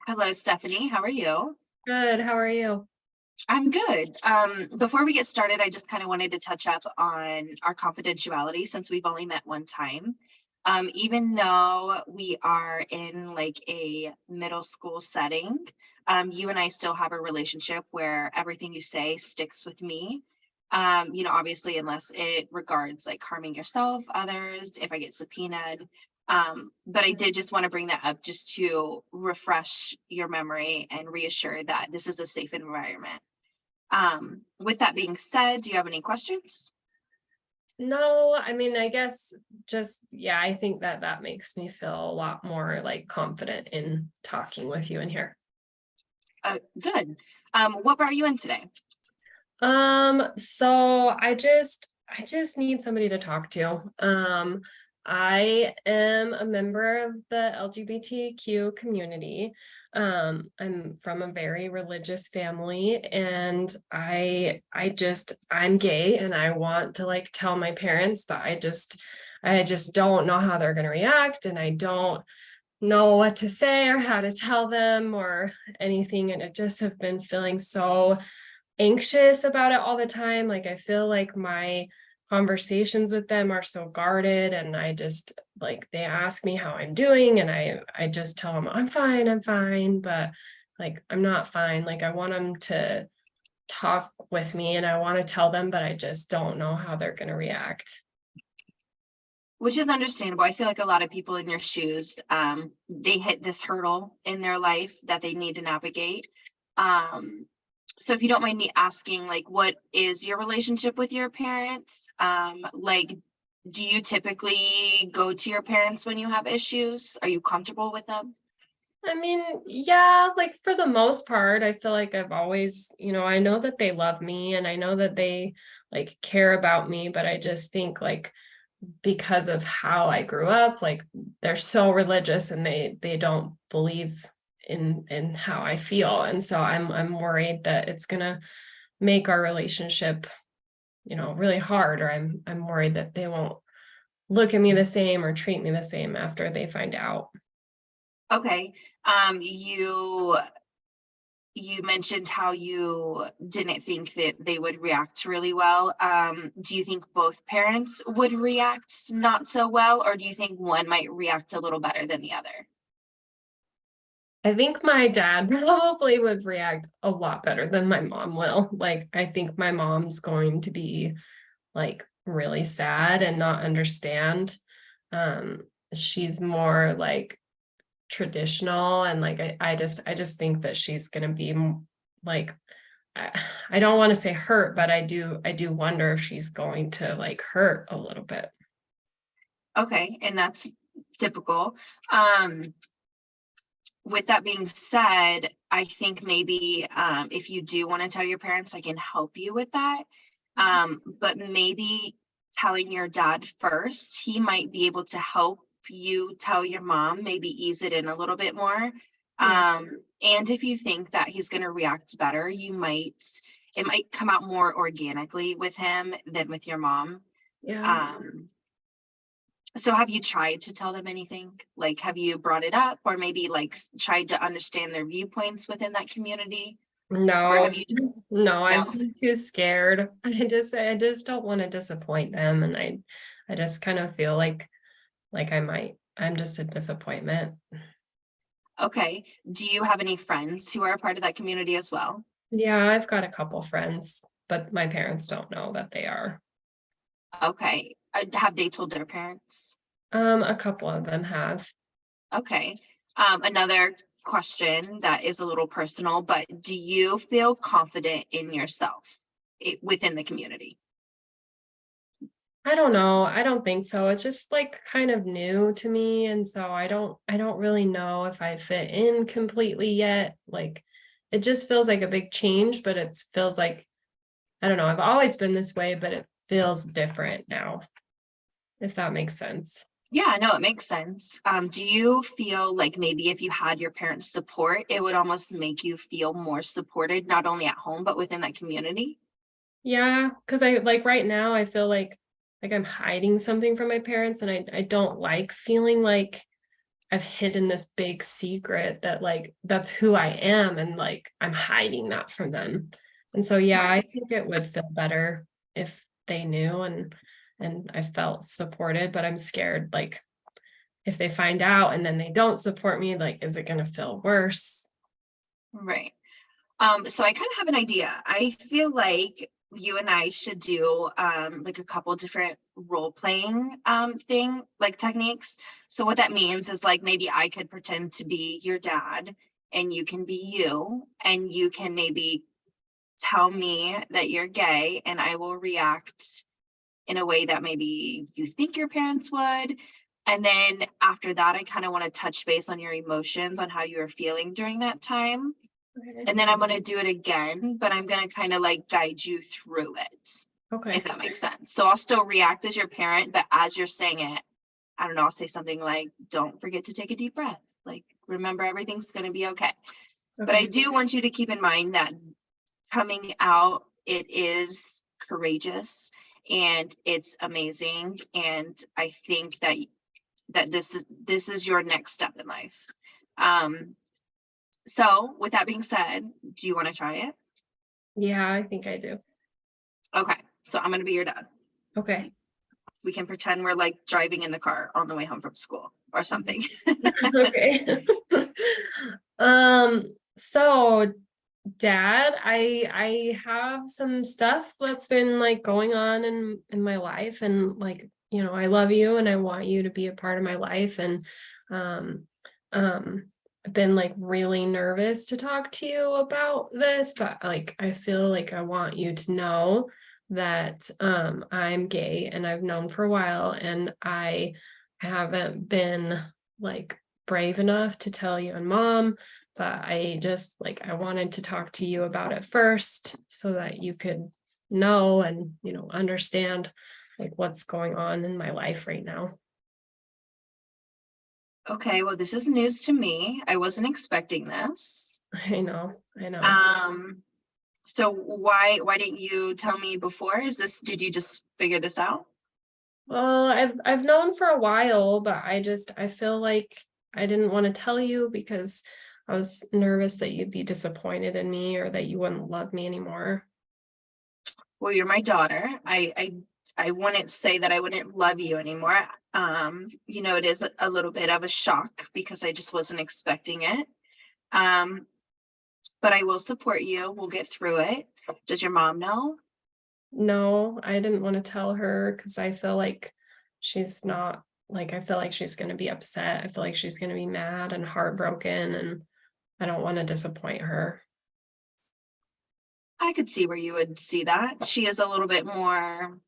Hello, Stephanie. How are you? Good. How are you? I'm good. Before we get started, I just kind of wanted to touch up on our confidentiality since we've only met one time. Even though we are in like a middle school setting, you and I still have a relationship where everything you say sticks with me. Obviously, unless it regards like harming yourself, others, if I get subpoenaed. But I did just want to bring that up just to refresh your memory and reassure that this is a safe environment. With that being said, do you have any questions? No, I mean, I guess yeah, I think that makes me feel a lot more like confident in talking with you in here. Good. What bar are you in today? So I just need somebody to talk to. I am a member of the LGBTQ community. I'm from a very religious family, and I'm gay and I want to like tell my parents, but I just don't know how they're gonna react, and I don't know what to say or how to tell them or anything. And I just have been feeling so anxious about it all the time. Like I feel like my conversations with them are so guarded, and I just like they ask me how I'm doing, and I just tell them I'm fine, but like I'm not fine. Like I want them to talk with me and I want to tell them, but I just don't know how they're going to react. Which is understandable. I feel like a lot of people in your shoes, they hit this hurdle in their life that they need to navigate. So if you don't mind me asking, like, what is your relationship with your parents? Like, do you typically go to your parents when you have issues? Are you comfortable with them? I mean, yeah, like for the most part, I feel like I've always, I know that they love me and I know that they like care about me, but I just think like because of how I grew up, like they're so religious and they don't believe in how I feel. And so I'm worried that it's gonna make our relationship, really hard, or I'm worried that they won't look at me the same or treat me the same after they find out. Okay. You mentioned how you didn't think that they would react really well. Do you think both parents would react not so well, or do you think one might react a little better than the other? I think my dad probably would react a lot better than my mom will. Like, I think my mom's going to be like really sad and not understand. Um, she's more like traditional, and like I just think that she's gonna be like I, I don't want to say hurt, but I do wonder if she's going to like hurt a little bit. Okay, and that's typical. Um, with that being said, I think maybe if you do want to tell your parents, I can help you with that. But maybe telling your dad first, he might be able to help you tell your mom, maybe ease it in a little bit more. Yeah. And if you think that he's going to react better, it might come out more organically with him than with your mom. Yeah. Um, so have you tried to tell them anything? Like, have you brought it up or maybe like tried to understand their viewpoints within that community? Or have No, you no, no? I'm too scared. I just don't want to disappoint them. And I just kind of feel like I'm just a disappointment. Okay. Do you have any friends who are a part of that community as well? Yeah, I've got a couple friends, but my parents don't know that they are. Okay. Have they told their parents? A couple of them have. Okay. Another question that is a little personal, but do you feel confident in yourself within the community? I don't know. I don't think so. It's just like kind of new to me. And so I don't really know if I fit in completely yet. Like it just feels like a big change, but it feels like, I don't know, I've always been this way, but it feels different now, if that makes sense. Yeah, no, it makes sense. Do you feel like maybe if you had your parents' support, it would almost make you feel more supported, not only at home, but within that community? Yeah, because I like right now I feel like I'm hiding something from my parents, and I don't like feeling like I've hidden this big secret that like that's who I am, and like I'm hiding that from them. And so yeah, I Right. think it would feel better if they knew, and I felt supported, but I'm scared like if they find out and then they don't support me, like is it going to feel worse? Right. So I kind of have an idea. I feel like you and I should do like a couple different role playing thing like techniques. So what that means is like maybe I could pretend to be your dad and you can be you, and you can maybe tell me that you're gay and I will react in a way that maybe you think your parents would. And then after that, I kind of want to touch base on your emotions, on how you were feeling during that time. Okay. And then I'm going to do it again, but I'm going to kind of like guide you through it, Okay. if that makes sense. So I'll still react as your parent, but as you're saying it, I don't know, I'll say something like, don't forget to take a deep breath. Like, remember, everything's going to be okay. But I Okay. do want you to keep in mind that coming out, it is courageous and it's amazing. And I think that this is your next step in life. So with that being said, do you want to try it? Yeah, I think I do. Okay, so I'm gonna be your dad. Okay. We can pretend we're like driving in the car on the way home from school or something. Okay. So dad, I have some stuff that's been like going on in my life, and like, I love you and I want you to be a part of my life, and um I've been like really nervous to talk to you about this, but like I feel like I want you to know that I'm gay and I've known for a while, and I haven't been like brave enough to tell you and mom, but I just like I wanted to talk to you about it first so that you could know and understand like what's going on in my life right now. Okay, well, this is news to me. I wasn't expecting this. I know. So why didn't you tell me before? Did you just figure this out? Well, I've known for a while, but I feel like I didn't want to tell you because I was nervous that you'd be disappointed in me or that you wouldn't love me anymore. Well, you're my daughter. I wouldn't say that I wouldn't love you anymore. It is a little bit of a shock because I just wasn't expecting it. But I will support you. We'll get through it. Does your mom know? No, I didn't want to tell her because I feel like she's not like I feel like she's going to be upset. I feel like she's going to be mad and heartbroken, and I don't want to disappoint her. I could see where you would see that. She is a little bit more,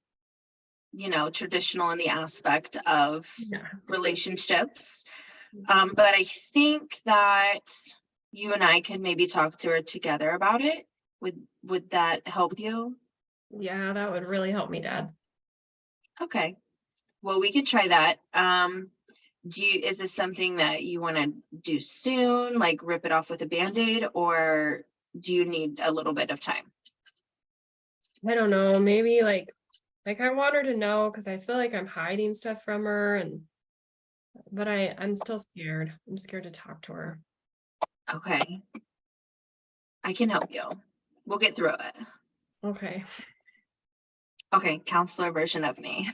traditional in the aspect of Yeah. relationships. But I think that you and I could maybe talk to her together about it. Would that help you? Yeah, that would really help me, Dad. Okay. Well, we could try that. Is this something that you want to do soon, like rip it off with a band-aid, or do you need a little bit of time? I don't know, maybe like I want her to know because I feel like I'm hiding stuff from her, and but I'm still scared. I'm scared to talk to her. Okay, I can help you. We'll get through it. Okay. Okay, counselor version of me.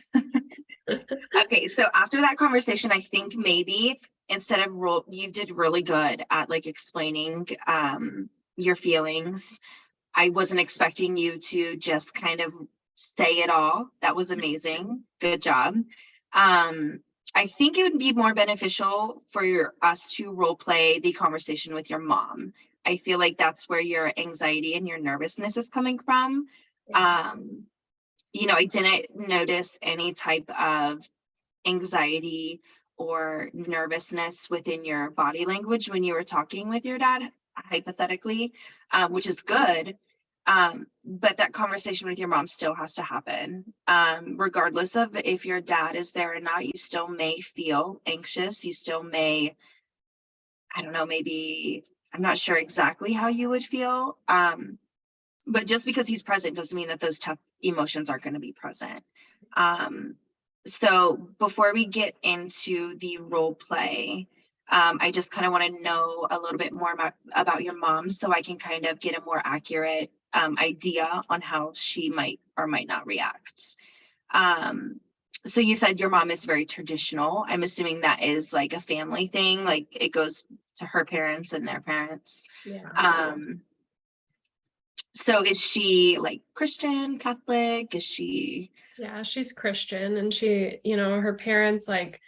Okay, so after that conversation, I think maybe instead of you did really good at like explaining your feelings. I wasn't expecting you to just kind of say it all. That was amazing. Good job. I think it would be more beneficial for us to role play the conversation with your mom. I feel like that's where your anxiety and your nervousness is coming from. I didn't notice any type of anxiety or nervousness within your body language when you were talking with your dad, hypothetically, which is good. But that conversation with your mom still has to happen. Regardless of if your dad is there or not, you still may feel anxious. You still may, I don't know, maybe, I'm not sure exactly how you would feel. But just because he's present doesn't mean that those tough emotions aren't going to be present. So before we get into the role play, I just kind of want to know a little bit more about your mom so I can kind of get a more accurate idea on how she might or might not react. So you said your mom is very traditional. I'm assuming that is like a family thing, like it goes to her parents and their parents. Yeah. So is she like Christian, Catholic? Is she? Yeah, she's Christian, and she, her parents, like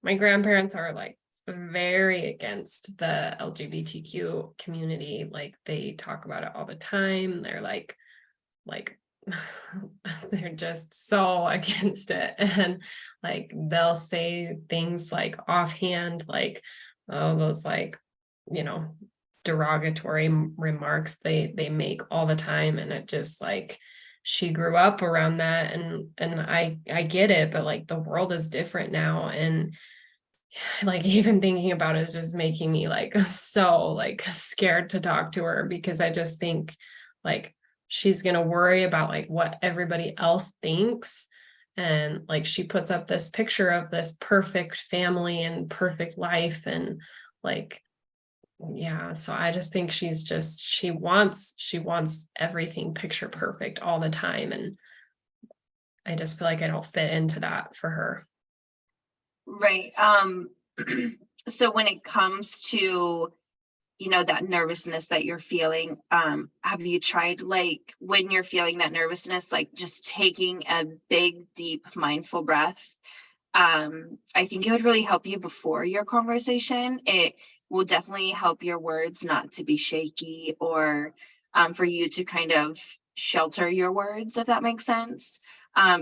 my grandparents are like very against the LGBTQ community. Like they talk about it all the time. They're like they're just so against it. And like they'll say things like offhand, like, oh, those like, derogatory remarks they make all the time. And it just like she grew up around that, and I get it, but like the world is different now. And like even thinking about it is just making me like so like scared to talk to her, because I just think like she's gonna worry about like what everybody else thinks. And like she puts up this picture of this perfect family and perfect life, and like, yeah, so I just think she wants everything picture perfect all the time, and I just feel like I don't fit into that for her. Right. So when it comes to, that nervousness that you're feeling, have you tried, like, when you're feeling that nervousness, like just taking a big, deep, mindful breath? I think it would really help you before your conversation. It will definitely help your words not to be shaky, or for you to kind of shelter your words, if that makes sense.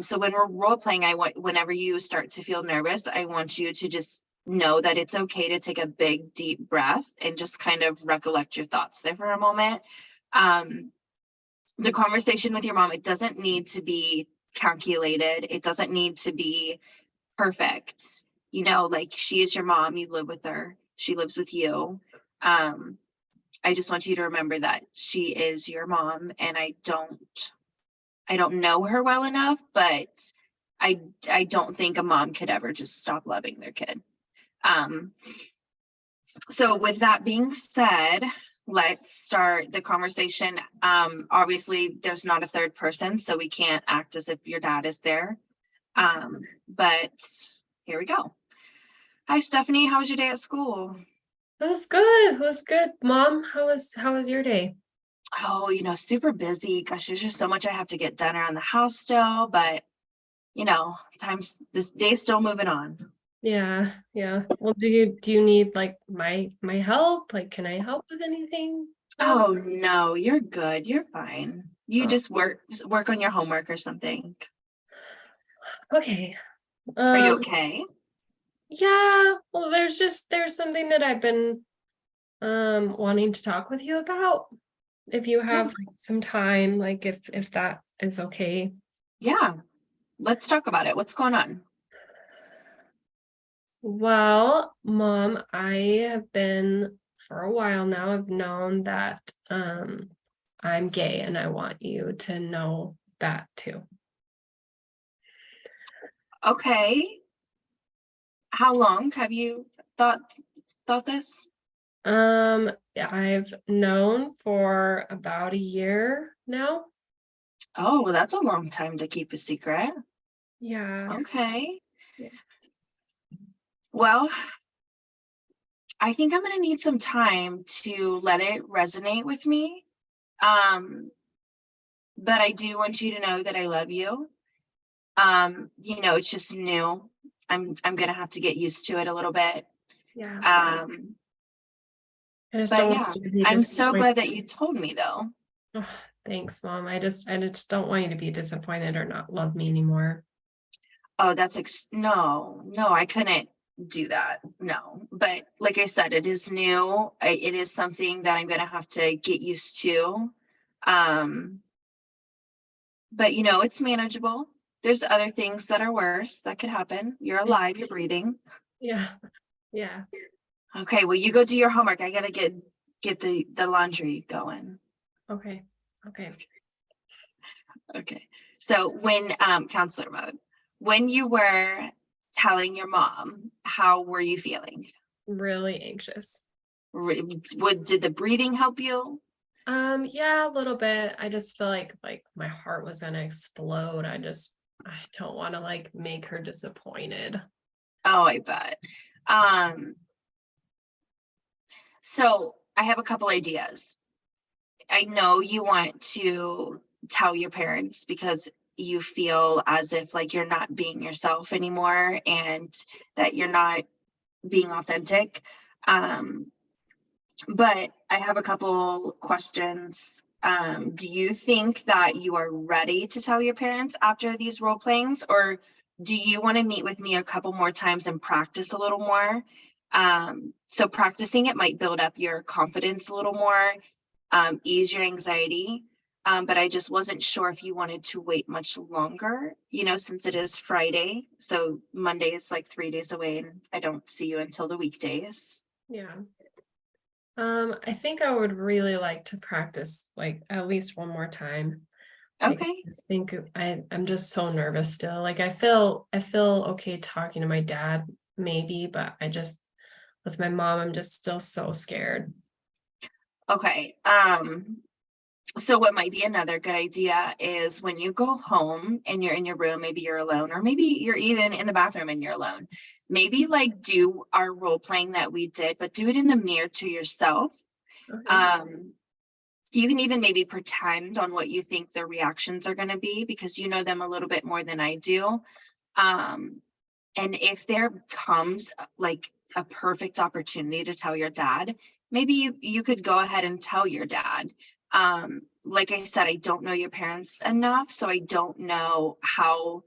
So when we're role playing, whenever you start to feel nervous, I want you to just know that it's okay to take a big, deep breath and just kind of recollect your thoughts there for a moment. The conversation with your mom, it doesn't need to be calculated. It doesn't need to be perfect. Like, she is your mom, you live with her, she lives with you. I just want you to remember that she is your mom, and I don't know her well enough, but I don't think a mom could ever just stop loving their kid. So with that being said, let's start the conversation. Obviously there's not a third person, so we can't act as if your dad is there. But here we go. Hi, Stephanie. How was your day at school? It was good. It was good. Mom, how was your day? Oh, super busy. Gosh, there's just so much I have to get done around the house still, but this day's still moving on. Yeah, yeah. Well, do you need like my help? Like, can I help with anything? Oh no, you're good. You're fine. You Oh, just work on your homework or something. okay. Are you Um, okay? yeah, well, there's something that I've been wanting to talk with you about. If you Yeah. have like some time, like if that is okay. Yeah. Let's talk about it. What's going on? Well, Mom, I have been for a while now, I've known that I'm gay, and I want you to know that too. Okay. How long have you thought this? Yeah, I've known for about a year now. Oh, well, that's a long time to keep a secret. Yeah. Okay. Yeah. Well, I think I'm going to need some time to let it resonate with me. But I do want you to know that I love you. It's just new. I'm going to have to get used to it a little bit. Yeah. Um, I just but don't want yeah, you to be I'm so disappointed. glad that you told me though. Oh, thanks, Mom. I just don't want you to be disappointed or not love me anymore. Oh, no, I couldn't do that. No. But like I said, it is new. It is something that I'm going to have to get used to. Um, but it's manageable. There's other things that are worse that could happen. You're alive, you're breathing. Yeah. Yeah. Okay, well, you go do your homework. I gotta get the laundry going. Okay. Okay. Okay. So when counselor mode, when you were telling your mom, how were you feeling? really anxious. Did the breathing help you? Yeah, a little bit. I just feel like my heart was gonna explode. I don't want to like make her disappointed. Oh, I bet. Um, so I have a couple ideas. I know you want to tell your parents because you feel as if like you're not being yourself anymore and that you're not being authentic. Um, but I have a couple questions. Do you think that you are ready to tell your parents after these role playings, or do you want to meet with me a couple more times and practice a little more? So practicing it might build up your confidence a little more, ease your anxiety. But I just wasn't sure if you wanted to wait much longer, since it is Friday. So Monday is like 3 days away and I don't see you until the weekdays. Yeah. I think I would really like to practice like at least one more time. Like I Okay. just think I'm just so nervous still. Like I feel okay talking to my dad maybe, but I just with my mom I'm just still so scared. Okay. So what might be another good idea is when you go home and you're in your room, maybe you're alone, or maybe you're even in the bathroom and you're alone. Maybe like do our role playing that we did, but do it in the mirror to yourself. Okay. Um, you can even maybe pretend on what you think their reactions are going to be because you know them a little bit more than I do. Um, and if there comes like a perfect opportunity to tell your dad, maybe you could go ahead and tell your dad. Like I said, I don't know your parents enough, so I don't know how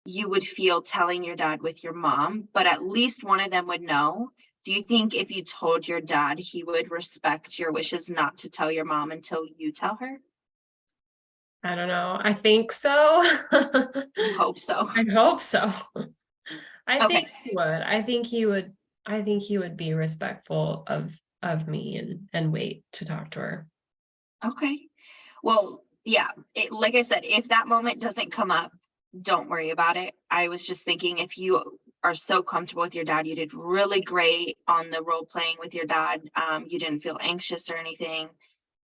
you would feel telling your dad with your mom, but at least one of them would know. Do you think if you told your dad, he would respect your wishes not to tell your mom until you tell her? I don't know. I think so. You hope so. I hope so. I think Okay. he would. I think he would be respectful of me and wait to talk to her. Okay. Well, yeah, like I said, if that moment doesn't come up, don't worry about it. I was just thinking if you are so comfortable with your dad, you did really great on the role playing with your dad. You didn't feel anxious or anything,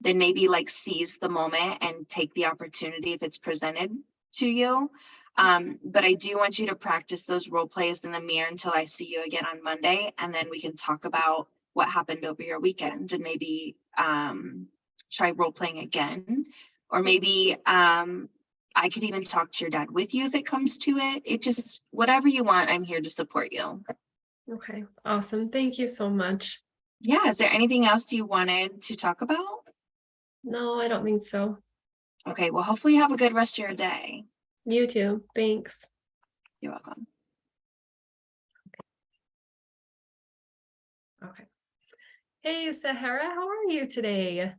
then maybe like seize the moment and take the opportunity if it's presented to you. But I do want you to practice those role plays in the mirror until I see you again on Monday, and then we can talk about what happened over your weekend and maybe try role playing again, or maybe I could even talk to your dad with you if it comes to it. It just whatever you want, I'm here to support you. Okay. Awesome. Thank you so much. Yeah, is there anything else you wanted to talk about? No, I don't think so. Okay, well, hopefully you have a good rest of your day. You too. Thanks. You're welcome. Okay. Hey, Sahara, how are you today?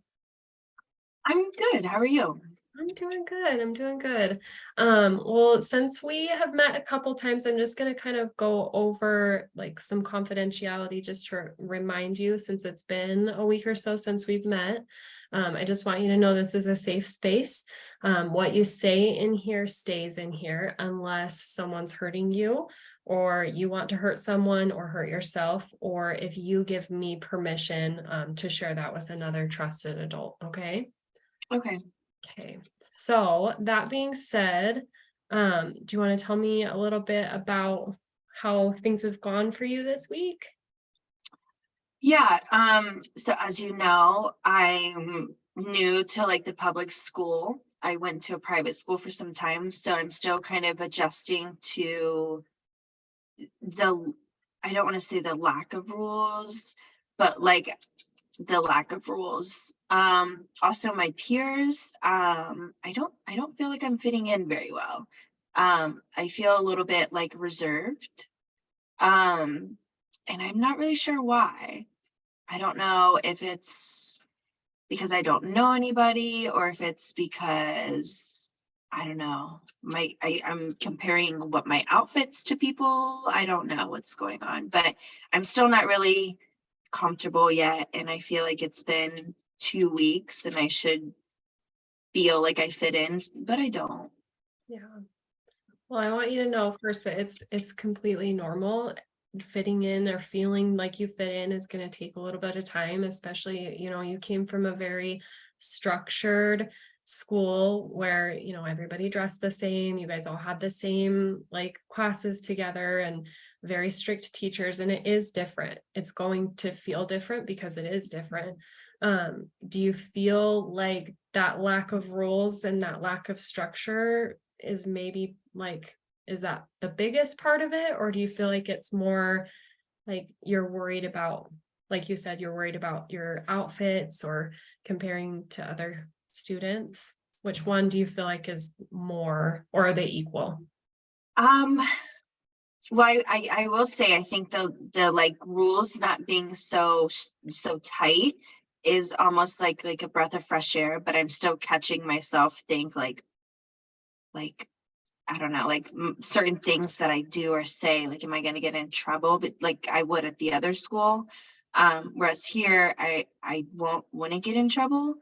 I'm good. How are you? I'm doing good. I'm doing good. Well, since we have met a couple times, I'm just going to kind of go over like some confidentiality just to remind you since it's been a week or so since we've met. I just want you to know this is a safe space. What you say in here stays in here unless someone's hurting you or you want to hurt someone or hurt yourself, or if you give me permission to share that with another trusted adult. Okay. Okay. Okay, so that being said, do you want to tell me a little bit about how things have gone for you this week? Yeah. So as you know, I'm new to like the public school. I went to a private school for some time, so I'm still kind of adjusting to the, I don't want to say the lack of rules, but like the lack of rules. Also my peers, I don't feel like I'm fitting in very well. I feel a little bit like reserved. Um, and I'm not really sure why. I don't know if it's because I don't know anybody or if it's because I don't know. I'm comparing what my outfits to people. I don't know what's going on, but I'm still not really comfortable yet. And I feel like it's been 2 weeks and I should feel like I fit in, but I don't. Yeah. Well, I want you to know first that it's completely normal. fitting in or feeling like you fit in is going to take a little bit of time, especially, you came from a very structured school where, everybody dressed the same. You guys all had the same like classes together and very strict teachers. And it is different. It's going to feel different because it is different. Do you feel like that lack of rules and that lack of structure is maybe like, is that the biggest part of it? Or do you feel like it's more like you're worried about, like you said, you're worried about your outfits or comparing to other students? Which one do you feel like is more, or are they equal? Um, well, I will say, I think the like rules not being so tight is almost like a breath of fresh air, but I'm still catching myself think like I don't know, like certain things that I do or say, like, am I going to get in trouble? But like I would at the other school. Whereas here, I wouldn't get in trouble.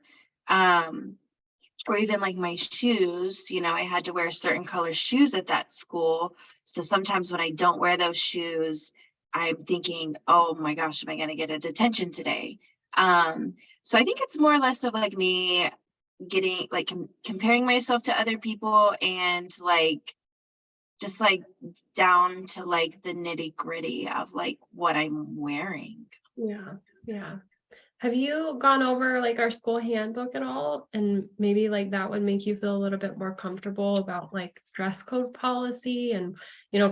Or even like my shoes, I had to wear certain color shoes at that school. So sometimes when I don't wear those shoes, I'm thinking, oh my gosh, am I going to get a detention today? So I think it's more or less of like me getting like comparing myself to other people and like just like down to like the nitty gritty of like what I'm wearing. Yeah. Yeah. Have you gone over like our school handbook at all? And maybe like that would make you feel a little bit more comfortable about like dress code policy and,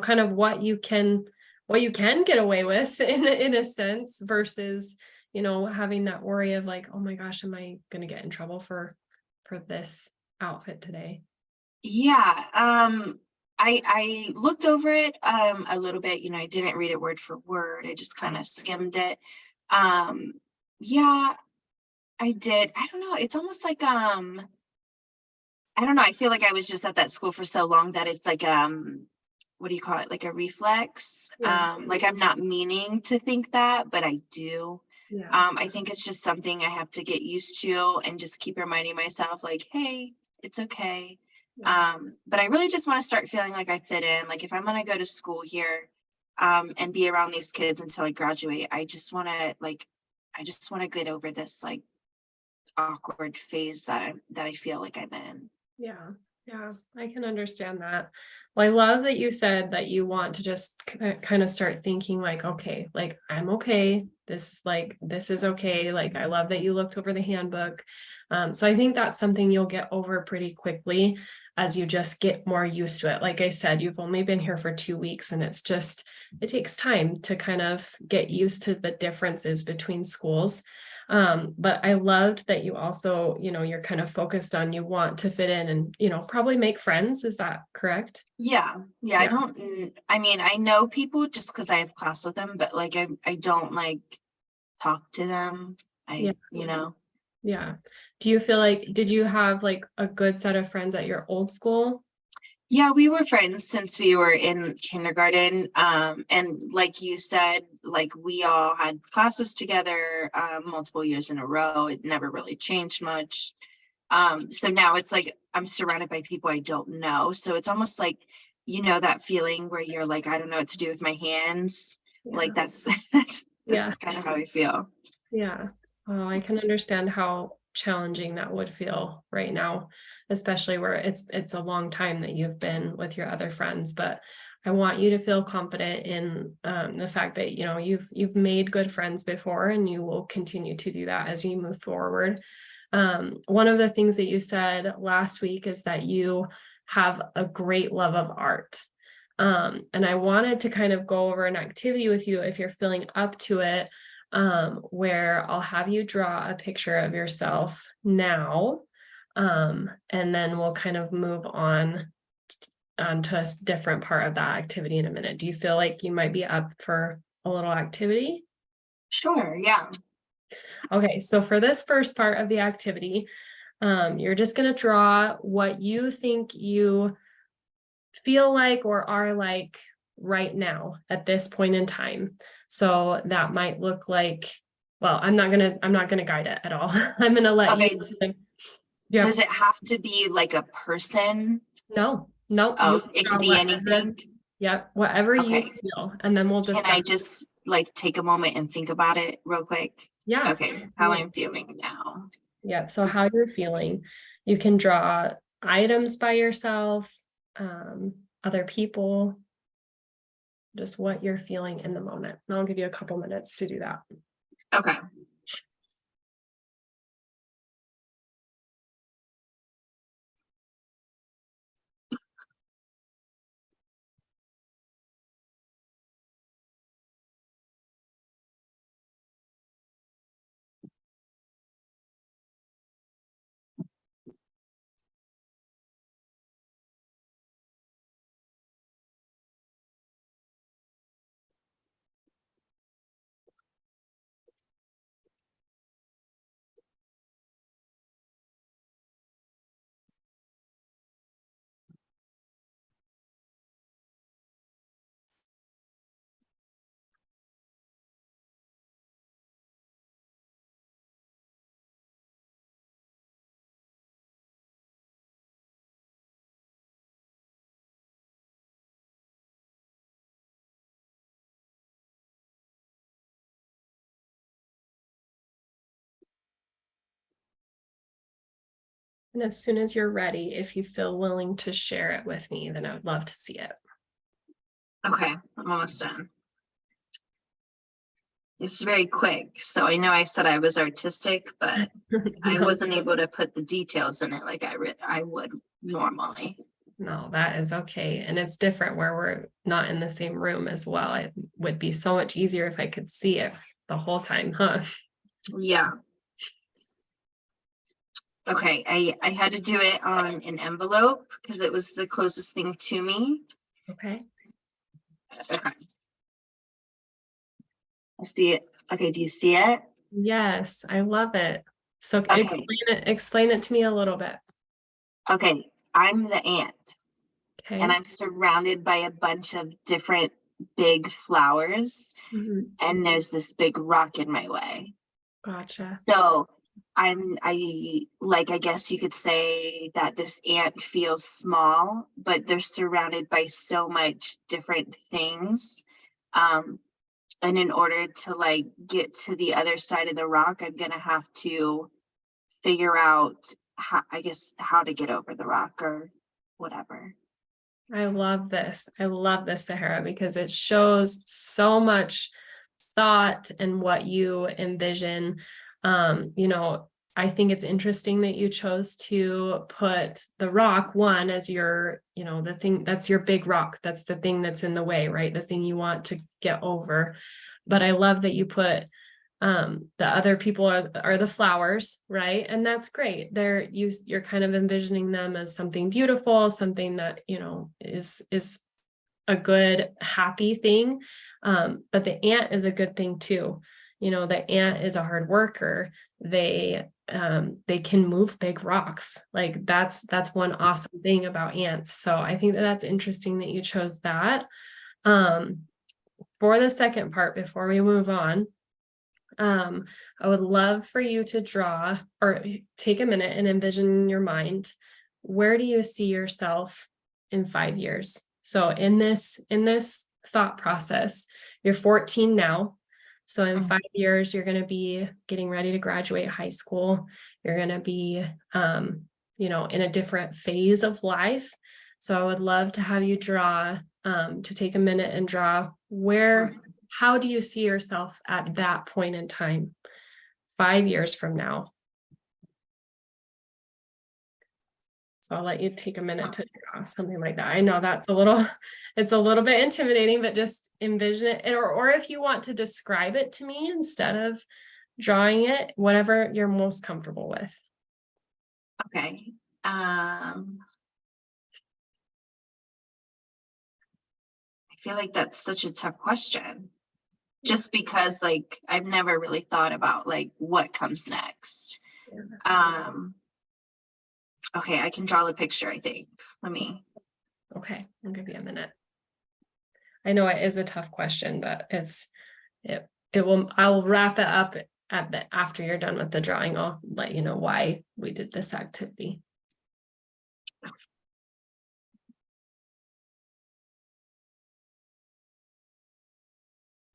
kind of what you can get away with in a sense versus, having that worry of like, oh my gosh, am I going to get in trouble for this outfit today? Yeah. I looked over it a little bit, I didn't read it word for word. I just kind of skimmed it. Um, yeah, I did. I don't know. It's almost like I don't know. I feel like I was just at that school for so long that it's like what do you call it? Like a reflex. Yeah. Like I'm not meaning to think that, but I do. Yeah. I think it's just something I have to get used to and just keep reminding myself like, hey, it's okay. Yeah. But I really just want to start feeling like I fit in. Like if I'm gonna go to school here, and be around these kids until I graduate, I just want to get over this like awkward phase that I feel like I'm in. Yeah, yeah, I can understand that. Well, I love that you said that you want to just kind of start thinking like, okay, like I'm okay. This is okay. Like I love that you looked over the handbook. So I think that's something you'll get over pretty quickly as you just get more used to it. Like I said, you've only been here for 2 weeks and it takes time to kind of get used to the differences between schools. But I loved that you also, you're kind of focused on you want to fit in and, probably make friends. Is that correct? Yeah. Yeah. I mean, I know people just because I have class with them, but like I don't like talk to them. Yeah. You know. Yeah. Do you feel like, did you have like a good set of friends at your old school? Yeah, we were friends since we were in kindergarten. And like you said, like we all had classes together, multiple years in a row. It never really changed much. So now it's like I'm surrounded by people I don't know. So it's almost like, that feeling where you're like, I don't know what to do with my hands. Yeah. Like that's Yeah. that's kind of how I feel. Yeah. Oh, I can understand how challenging that would feel right now, especially where it's a long time that you've been with your other friends. But I want you to feel confident in the fact that you've made good friends before, and you will continue to do that as you move forward. One of the things that you said last week is that you have a great love of art. And I wanted to kind of go over an activity with you if you're feeling up to it, where I'll have you draw a picture of yourself now, and then we'll kind of move on to a different part of that activity in a minute. Do you feel like you might be up for a little activity? Sure. Yeah. Okay, so for this first part of the activity, you're just going to draw what you think you feel like or are like right now at this point in time. So that might look like, well, I'm not gonna guide it at all. I'm gonna let Okay. you. Yeah. Does it have to be like a person? No, Oh, it can be anything. Yep, whatever you Okay. feel, and then we'll Can discuss. I just like take a moment and think about it real quick? Yeah. Okay, how I'm feeling now. Yep. So how you're feeling, you can draw items by yourself, other people, just what you're feeling in the moment. And I'll give you a couple minutes to do that. Okay. And as soon as you're ready, if you feel willing to share it with me, then I would love to see it. Okay, I'm almost done. It's very quick. So I know I said I was artistic, but I No, wasn't able to put the details in it like I would normally. no, that is okay. And it's different where we're not in the same room as well. It would be so much easier if I could see it the whole time, huh? Yeah. Okay, I had to do it on an envelope because it was the closest thing to me. Okay. Okay. I see it. Okay, do you see it? Yes, I love it. So Okay. explain it to me a little bit. Okay, I'm the ant and Okay. I'm surrounded by a bunch of different big flowers Mhm. and there's this big rock in my way. Gotcha. So I guess you could say that this ant feels small, but they're surrounded by so much different things. Um, and in order to like get to the other side of the rock, I'm gonna have to figure out how, I guess, how to get over the rock or whatever. I love this. I love this, Sahara, because it shows so much thought and what you envision. You know, I think it's interesting that you chose to put the rock one as your, you know, the thing that's your big rock. That's the thing that's in the way, right? The thing you want to get over. But I love that you put the other people are the flowers, right? And that's great. You're kind of envisioning them as something beautiful, something that, you know, is a good happy thing. But the ant is a good thing too. You know, the ant is a hard worker. They can move big rocks. Like that's one awesome thing about ants. So I think that that's interesting that you chose that. um for the second part, before we move on, um, I would love for you to draw or take a minute and envision in your mind, where do you see yourself in 5 years? So in this thought process, you're 14 now. So in 5 years, you're going to be getting ready to graduate high school. You're going to be, you know, in a different phase of life. So I would love to have you draw, to take a minute and draw how do you see yourself at that point in time, 5 years from now? So I'll let you take a minute to draw something like that. I know it's a little bit intimidating, but just envision it, or if you want to describe it to me instead of drawing it, whatever you're most comfortable with. Okay. I feel like that's such a tough question. Just because like I've never really thought about like what comes next. Um, okay, I can draw the picture, I think. Let me. Okay, I'll give you a minute. I know it is a tough question, but I'll wrap it up after you're done with the drawing. I'll let you know why we did this activity.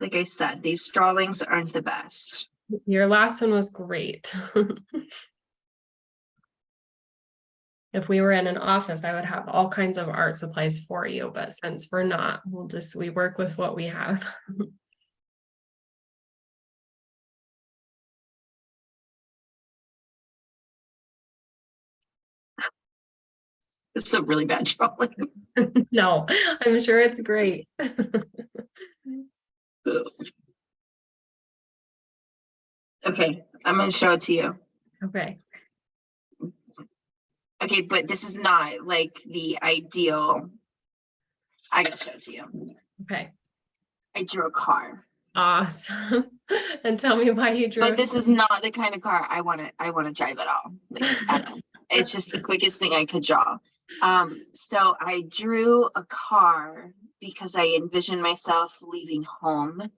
like I said, these drawings aren't the best. Your last one was great. If we were in an office, I would have all kinds of art supplies for you, but since we're not, we work with what we have. It's a really bad drawing. No, I'm sure it's great. Okay, I'm gonna show it to you. Okay. Okay, but this is not like the ideal. I gotta show it to you. Okay. I drew a car. Awesome. And tell me why you drew But this is not the kind of car I want to drive at all. Like, at all. It's just the quickest thing I could draw. So I drew a car because I envisioned myself leaving home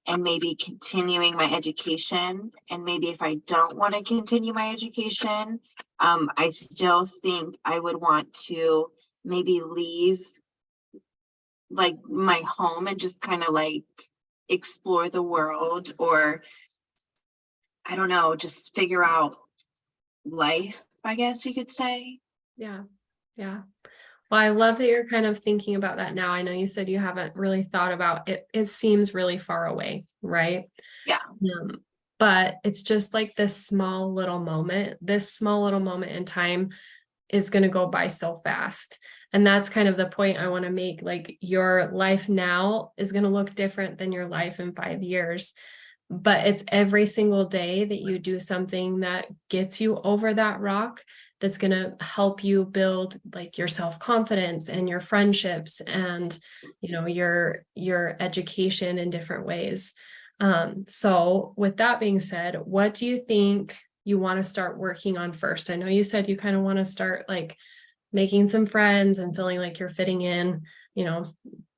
and maybe continuing my education. And maybe if I don't want to continue my education, I still think I would want to maybe leave like my home and just kind of like explore the world, or I don't know, just figure out life, I guess you could say. Yeah. Yeah. Well, I love that you're kind of thinking about that now. I know you said you haven't really thought about it. It seems really far away, right? Yeah. But it's just like this small little moment. This small little moment in time is going to go by so fast. And that's kind of the point I want to make. Like, your life now is going to look different than your life in 5 years. But it's every single day that you do something that gets you over that rock, that's going to help you build like your self-confidence and your friendships and, you know, your education in different ways. So with that being said, what do you think you want to start working on first? I know you said you kind of want to start like making some friends and feeling like you're fitting in, you know,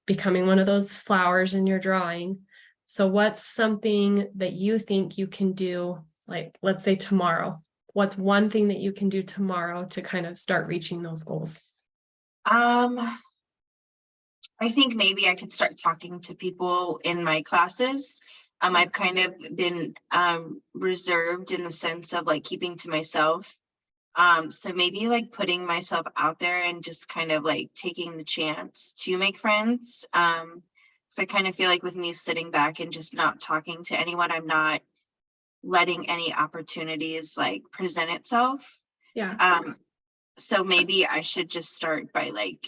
becoming one of those flowers in your drawing. So what's something that you think you can do, like, let's say tomorrow? What's one thing that you can do tomorrow to kind of start reaching those goals? I think maybe I could start talking to people in my classes. I've kind of been reserved in the sense of like keeping to myself. So maybe like putting myself out there and just kind of like taking the chance to make friends. So I kind of feel like with me sitting back and just not talking to anyone, I'm not letting any opportunities like present itself. Yeah. So maybe I should just start by like,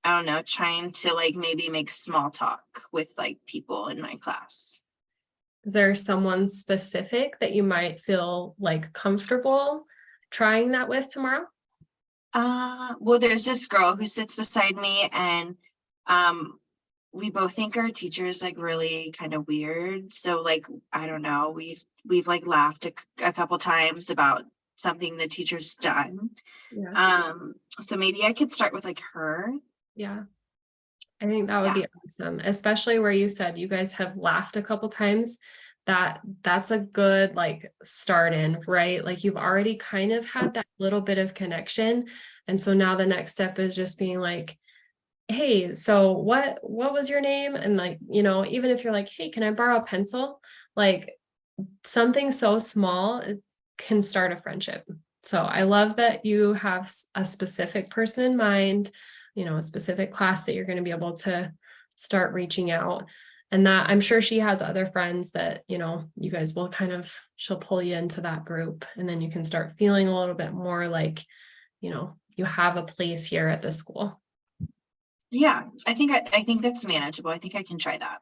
I don't know, trying to like maybe make small talk with like people in my class. Is there someone specific that you might feel like comfortable trying that with tomorrow? Well, there's this girl who sits beside me, and we both think our teacher is like really kind of weird. So like, I don't know, we've like laughed a couple times about something the teacher's done. Yeah. So maybe I could start with like her. Yeah. I think that would Yeah. be awesome, especially where you said you guys have laughed a couple times. That's a good like start in, right? Like, you've already kind of had that little bit of connection. And so now the next step is just being like, hey, so what was your name? And like, you know, even if you're like, hey, can I borrow a pencil? Like, something so small can start a friendship. So I love that you have a specific person in mind, you know, a specific class that you're going to be able to start reaching out. And that, I'm sure she has other friends that, you know, you guys will kind of, she'll pull you into that group, and then you can start feeling a little bit more like, you know, you have a place here at the school. Yeah, I think that's manageable. I think I can try that.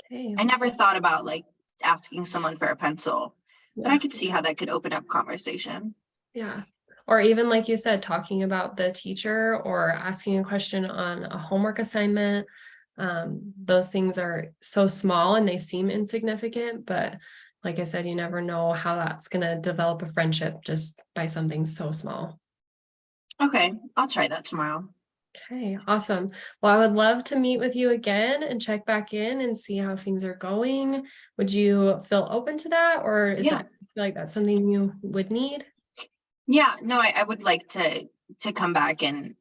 Okay. I never thought about like asking someone for a pencil, but I Yeah. could see how that could open up conversation. Yeah. Or even like you said, talking about the teacher or asking a question on a homework assignment. Those things are so small and they seem insignificant, but like I said, you never know how that's going to develop a friendship just by something so small. Okay, I'll try that tomorrow. Okay, awesome. Well, I would love to meet with you again and check back in and see how things are going. Would you feel open to that, or is Yeah. that feel like that's something you would need? Yeah, no, I would like to come back and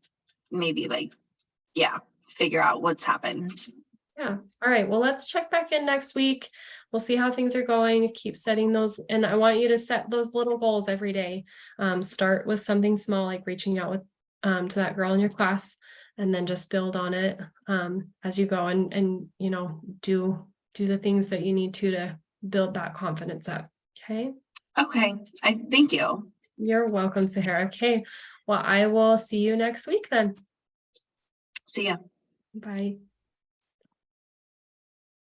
maybe like, yeah, figure out what's happened. Yeah. All right. Well, let's check back in next week. We'll see how things are going. Keep setting those. And I want you to set those little goals every day. Start with something small, like reaching out with to that girl in your class, and then just build on it as you go and do the things that you need to build that confidence up. Okay. Okay, I thank you. You're welcome, Sahara. Okay. Well, I will see you next week then. See ya. Bye.